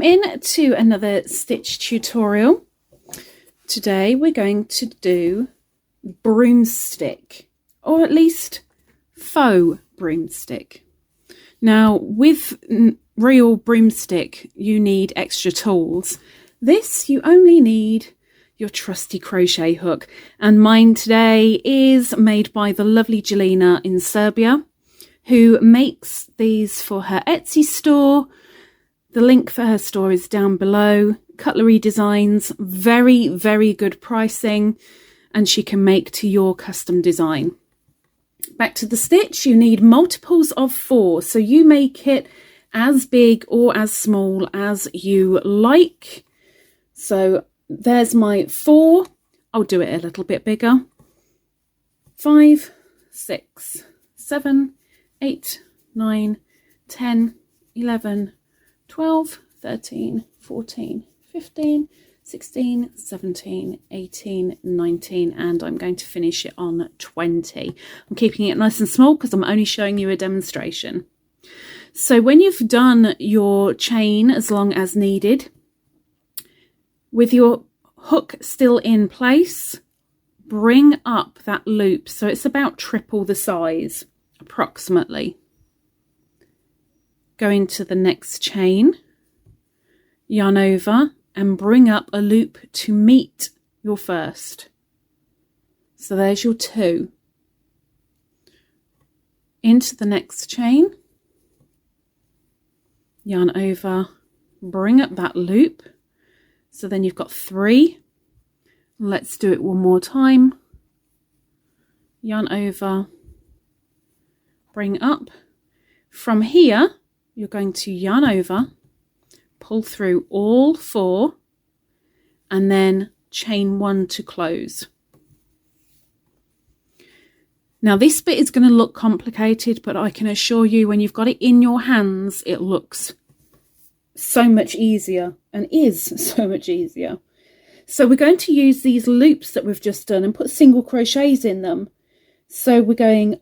Welcome in to another stitch tutorial. Today we're going to do broomstick, or at least faux broomstick. Now with real broomstick you need extra tools. This you only need your trusty crochet hook, and mine today is made by the lovely Jelena in Serbia, who makes these for her Etsy store. The link for her store is down below. Cutlery designs, very, very good pricing, and she can make to your custom design. Back to the stitch, you need multiples of 4, so you make it as big or as small as you like. So there's my 4. I'll do it a little bit bigger. 5, 6, 7, 8, 9, 10, 11, 12, 13, 14, 15, 16, 17, 18, 19, and I'm going to finish it on 20. I'm keeping it nice and small because I'm only showing you a demonstration. So when you've done your chain as long as needed, with your hook still in place, bring up that loop so it's about triple the size approximately. Go into the next chain, yarn over and bring up a loop to meet your first. So there's your 2. Into the next chain, yarn over, bring up that loop. So then you've got 3. Let's do it one more time. Yarn over, bring up. From here, you're going to yarn over, pull through all 4, and then chain 1 to close. Now this bit is going to look complicated, but I can assure you when you've got it in your hands, it looks so much easier and is so much easier. So we're going to use these loops that we've just done and put single crochets in them. So we're going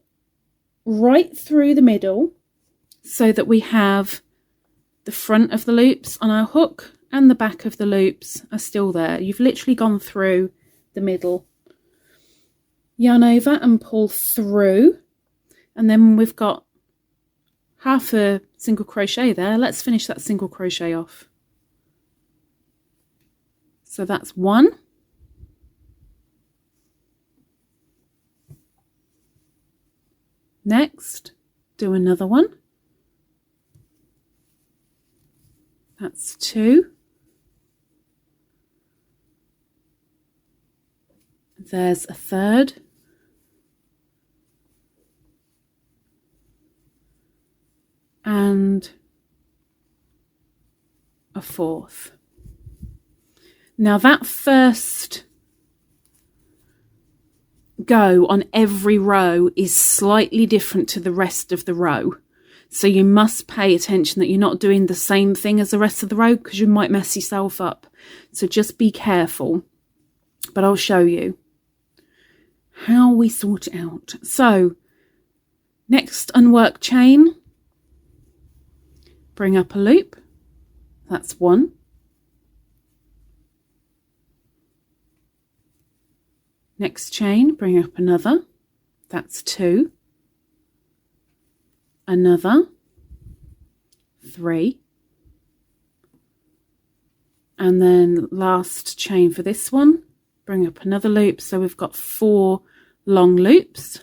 right through the middle, so that we have the front of the loops on our hook and the back of the loops are still there. You've literally gone through the middle. Yarn over and pull through, and then we've got half a single crochet there. Let's finish that single crochet off. So that's 1. Next, do another one. That's 2. There's a 3rd. And a 4th. Now that first go on every row is slightly different to the rest of the row. So you must pay attention that you're not doing the same thing as the rest of the row, because you might mess yourself up. So just be careful. But I'll show you how we sort it out. So next unworked chain, bring up a loop. That's 1. Next chain, bring up another. That's 2. Another, 3, and then last chain for this one, bring up another loop. So we've got 4 long loops.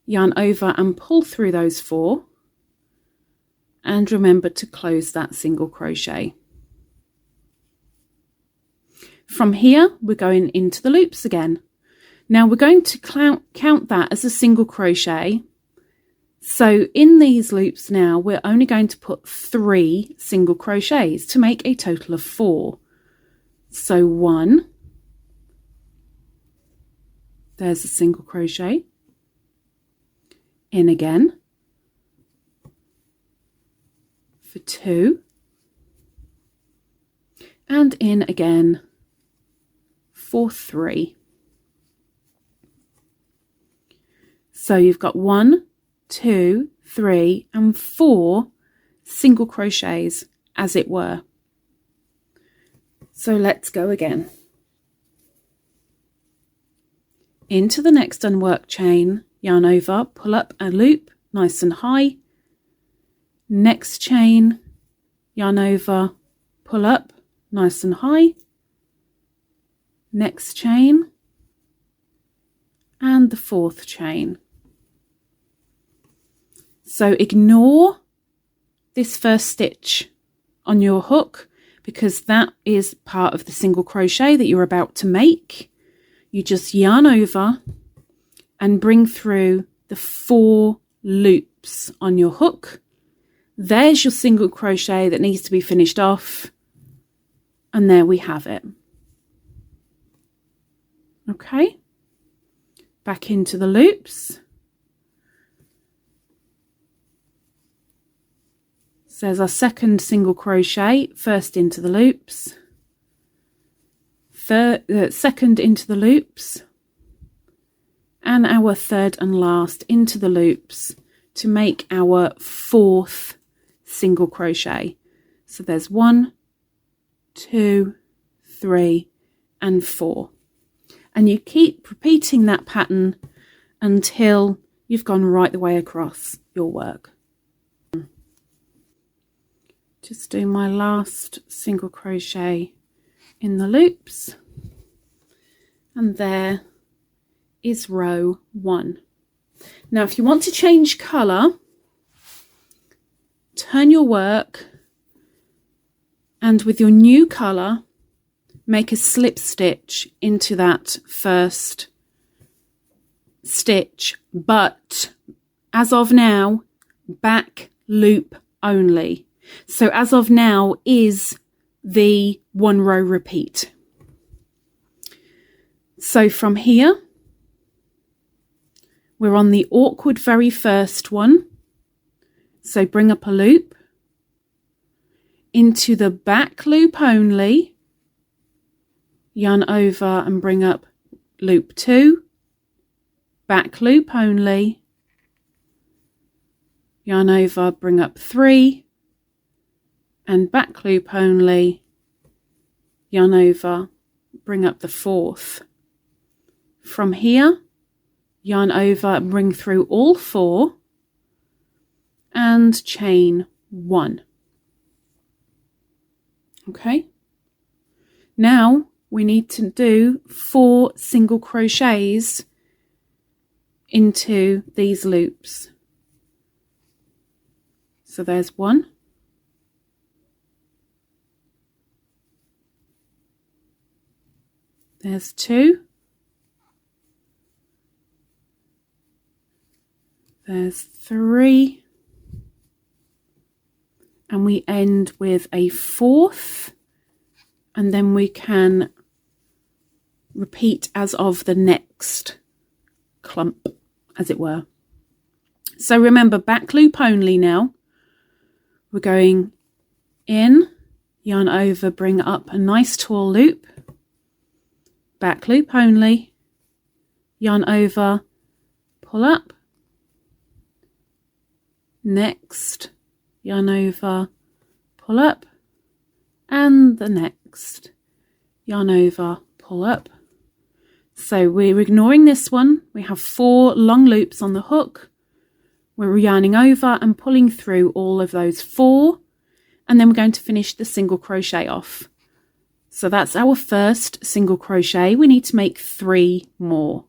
Yarn over and pull through those 4, and remember to close that single crochet. From here we're going into the loops again. Now we're going to count that as a single crochet. So in these loops now, we're only going to put 3 single crochets to make a total of 4. So 1, there's a single crochet, in again, for 2, and in again for 3. So you've got 1, 2, 3 and 4 single crochets, as it were. So let's go again. Into the next unworked chain, yarn over, pull up a loop nice and high. Next chain, yarn over, pull up nice and high. Next chain, and the fourth chain. So ignore this first stitch on your hook because that is part of the single crochet that you're about to make. You just yarn over and bring through the 4 loops on your hook. There's your single crochet that needs to be finished off, and there we have it. Okay, back into the loops. So there's our second single crochet, first into the loops, second into the loops, and our third and last into the loops to make our 4th single crochet. So there's 1, 2, 3, and 4. And you keep repeating that pattern until you've gone right the way across your work. Just do my last single crochet in the loops, and there is row 1. Now if you want to change colour, turn your work and with your new colour make a slip stitch into that first stitch, but as of now back loop only. So as of now is the 1 row repeat. So from here we're on the awkward very first one, so bring up a loop into the back loop only, yarn over and bring up loop 2, back loop only, yarn over, bring up 3, and back loop only, yarn over, bring up the 4th. From here, yarn over and bring through all 4 and chain 1. Okay, now we need to do 4 single crochets into these loops. So there's 1, there's 2, there's 3, and we end with a 4th, and then we can repeat as of the next clump, as it were. So remember, back loop only now. We're going in, yarn over, bring up a nice tall loop, back loop only, yarn over, pull up, next, yarn over, pull up, and the next, yarn over, pull up. So we're ignoring this one. We have 4 long loops on the hook. We're yarning over and pulling through all of those 4, and then we're going to finish the single crochet off. So that's our first single crochet. We need to make 3 more.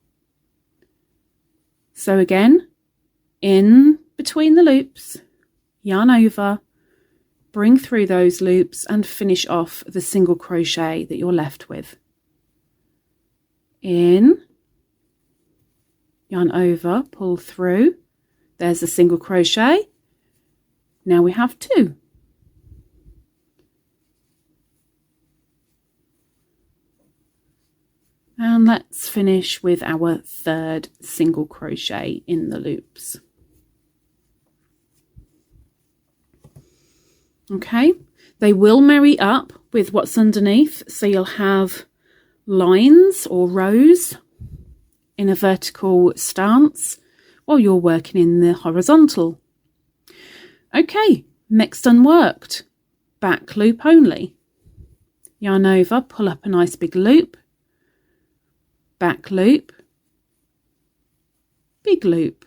So again, in between the loops, yarn over, bring through those loops and finish off the single crochet that you're left with. In, yarn over, pull through, there's a single crochet. Now we have 2. And let's finish with our 3rd single crochet in the loops. Okay, they will marry up with what's underneath, so you'll have lines or rows in a vertical stance while you're working in the horizontal. Okay, next unworked, back loop only, yarn over, pull up a nice big loop, back loop, big loop,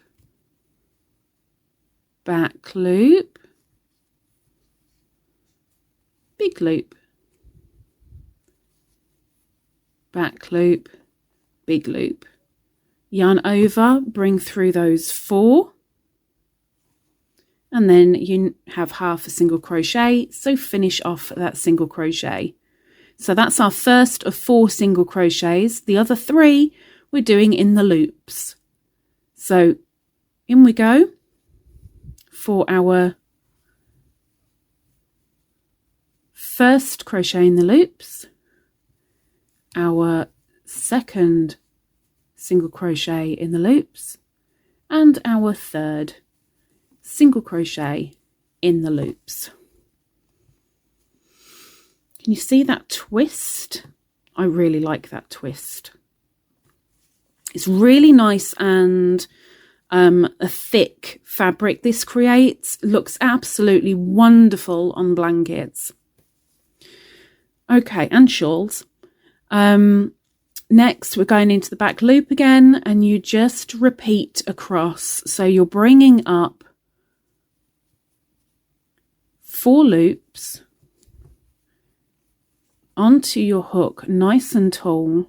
back loop, big loop, back loop, big loop, yarn over, bring through those 4, and then you have half a single crochet, so finish off that single crochet. So that's our first of 4 single crochets. The other 3 we're doing in the loops. So in we go for our first crochet in the loops, our second single crochet in the loops, and our third single crochet in the loops. Can you see that twist? I really like that twist. It's really nice, and a thick fabric this creates. Looks absolutely wonderful on blankets. Okay, and shawls. Next we're going into the back loop again, and you just repeat across. So you're bringing up 4 loops onto your hook nice and tall.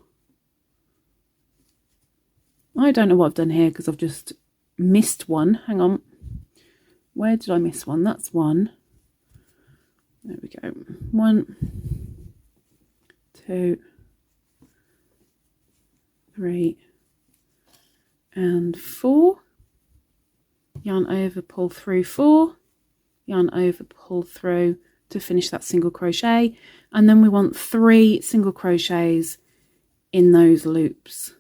I don't know what I've done here because I've just missed one. Hang on, where did I miss one? That's 1. There we go. 1, 2, 3 and 4. Yarn over, pull through 4, yarn over, pull through to finish that single crochet, and then we want 3 single crochets in those loops,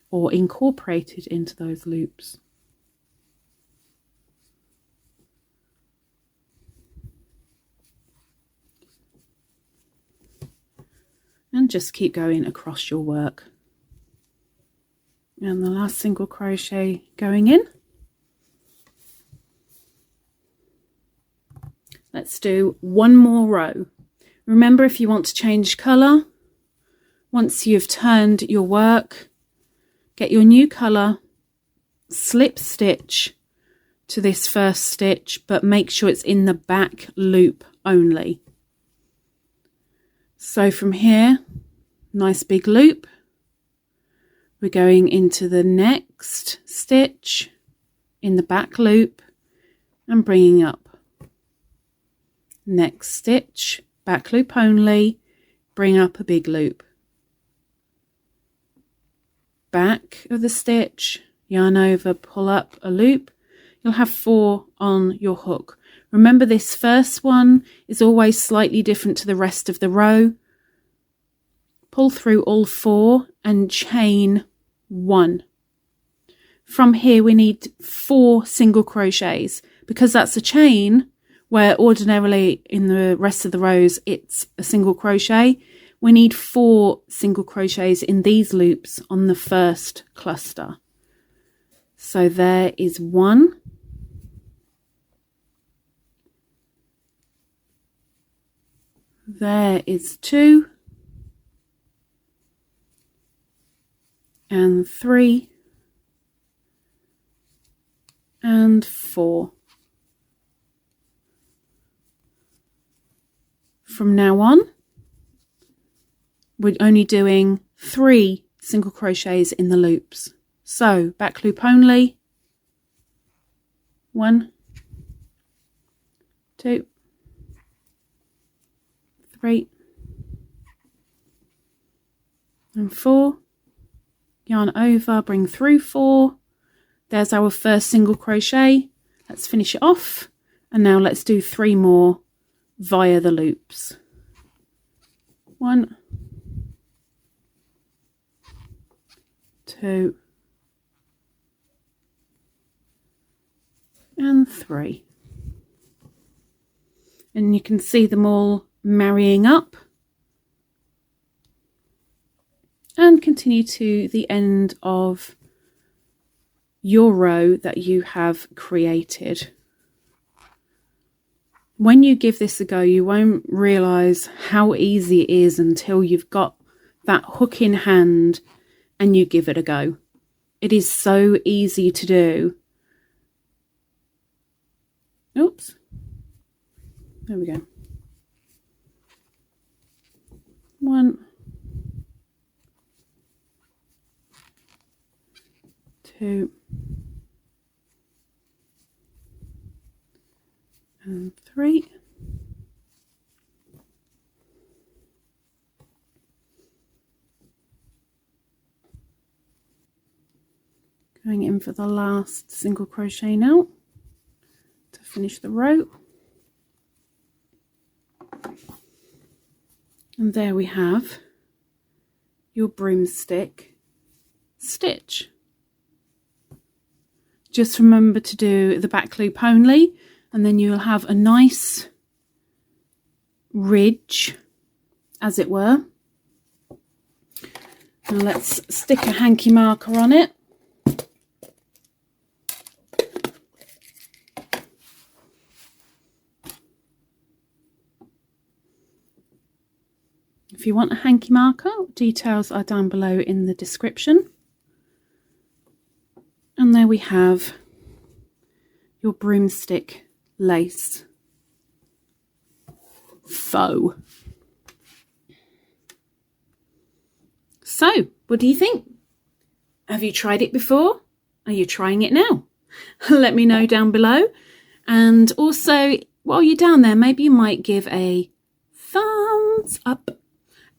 or incorporated into those loops. And just keep going across your work. And the last single crochet going in. Let's do 1 more row. Remember, if you want to change colour, once you've turned your work, get your new colour, slip stitch to this first stitch, but make sure it's in the back loop only. So from here, nice big loop, we're going into the next stitch in the back loop and bringing up. Next stitch, back loop only, bring up a big loop. Back of the stitch, yarn over, pull up a loop. You'll have 4 on your hook. Remember, this first one is always slightly different to the rest of the row. Pull through all 4 and chain 1. From here we need 4 single crochets, because that's a chain where ordinarily in the rest of the rows it's a single crochet. We need 4 single crochets in these loops on the first cluster. So there is 1. There is 2. And 3. And 4. From now on, we're only doing 3 single crochets in the loops. So back loop only, 1, 2, 3 and 4. Yarn over, bring through 4. There's our first single crochet. Let's finish it off, and now let's do 3 more via the loops. 1, 2 and 3. And you can see them all marrying up, and continue to the end of your row that you have created. when you give this a go, you won't realise how easy it is until you've got that hook in hand and you give it a go. It is so easy to do. Oops. There we go. 1, 2, and 3. Going in for the last single crochet now to finish the row. And there we have your broomstick stitch. Just remember to do the back loop only, and then you'll have a nice ridge, as it were. Now let's stick a hanky marker on it. If you want a hanky marker, details are down below in the description. And there we have your broomstick lace faux. So, what do you think? Have you tried it before? Are you trying it now? Let me know down below. And also, while you're down there, maybe you might give a thumbs up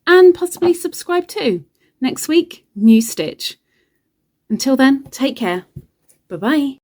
and possibly subscribe too. Next week, new stitch. Until then, take care. Bye-bye.